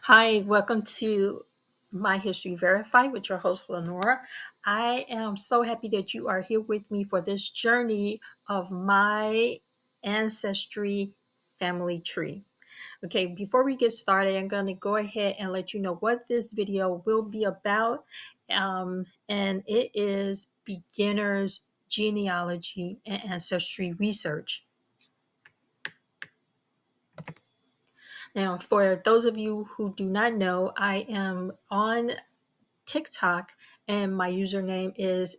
Hi, welcome to My History Verified with your host, Lenora. I am so happy that you are here with me for this journey of my ancestry family tree. Okay, before we get started, I'm going to go ahead and let you know what this video will be about. And it is beginners genealogy and ancestry research. Now, for those of you who do not know, I am on TikTok, and my username is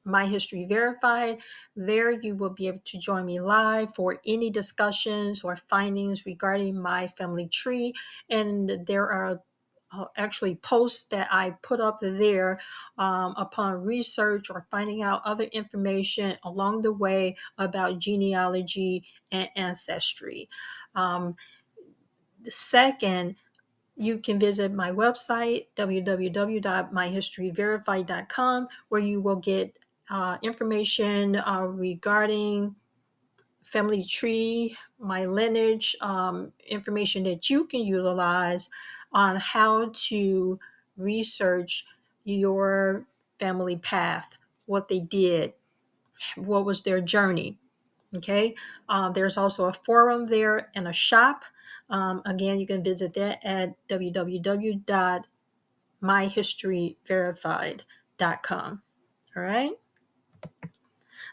myhistoryverified. There, you will be able to join me live for any discussions or findings regarding my family tree. And there are actually posts that I put up there upon research or finding out other information along the way about genealogy and ancestry. The second, you can visit my website, www.myhistoryverified.com, where you will get information regarding family tree, my lineage, information that you can utilize on how to research your family path, what they did, what was their journey. Okay, there's also a forum there and a shop. Again, you can visit that at www.myhistoryverified.com. All right,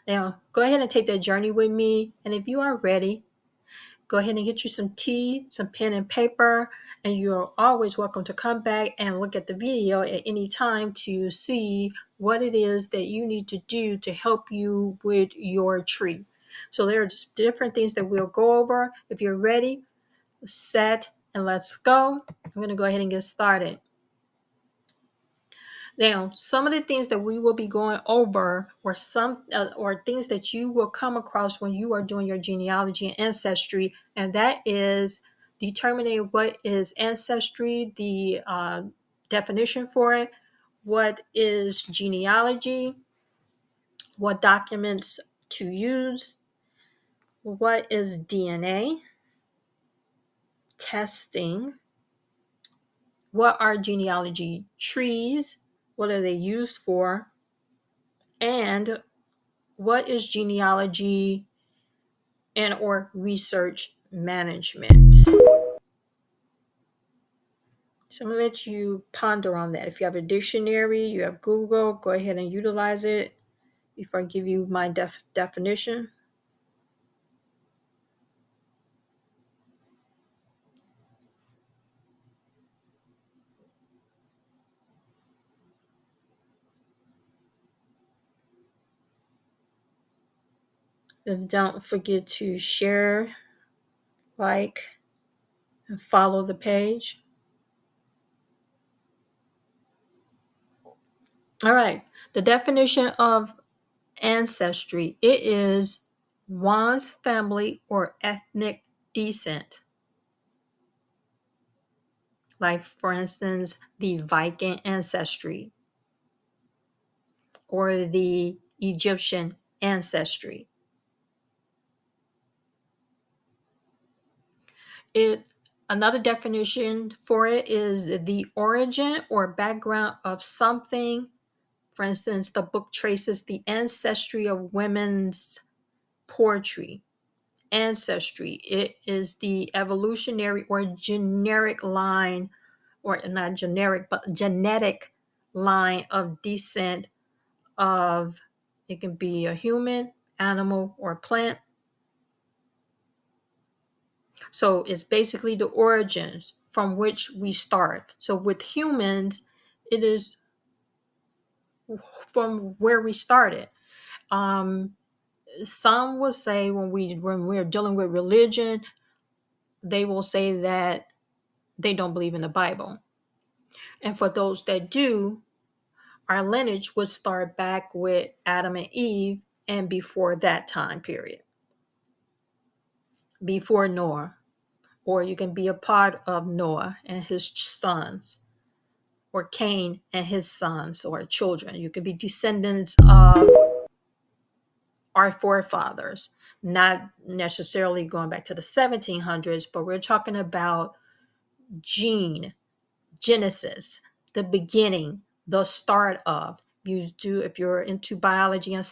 now go ahead and take that journey with me. And if you are ready, go ahead and get you some tea, some pen and paper, and you're always welcome to come back and look at the video at any time to see what it is that you need to do to help you with your tree. So there are just different things that we'll go over. If you're ready, set, and let's go. I'm going to go ahead and get started. Now, some of the things that we will be going over, or things that you will come across when you are doing your genealogy and ancestry, and that is determining what is ancestry, the definition for it, what is genealogy, what documents to use, what is DNA testing, what are genealogy trees, what are they used for, and what is genealogy and or research management. So I'm going to let you ponder on that. If you have a dictionary, you have Google, go ahead and utilize it before I give you my definition. And don't forget to share, like, and follow the page. All right. The definition of ancestry, it is one's family or ethnic descent. Like, for instance, the Viking ancestry or the Egyptian ancestry. It Another definition for it is the origin or background of something. For instance, the book traces the ancestry of women's poetry. Ancestry, it is the evolutionary or generic line, or not generic, but genetic line of descent of, it can be a human, animal, or plant. So it's basically the origins from which we start. So with humans, it is from where we started. Um, some will say when we're dealing with religion, they will say that they don't believe in the Bible. And for those that do, our lineage would start back with Adam and Eve and before that time period, before Noah. Or you can be a part of Noah and his sons, or Cain and his sons or children. You could be descendants of our forefathers, not necessarily going back to the 1700s, but we're talking about gene, genesis, the beginning, the start of. If you're into biology and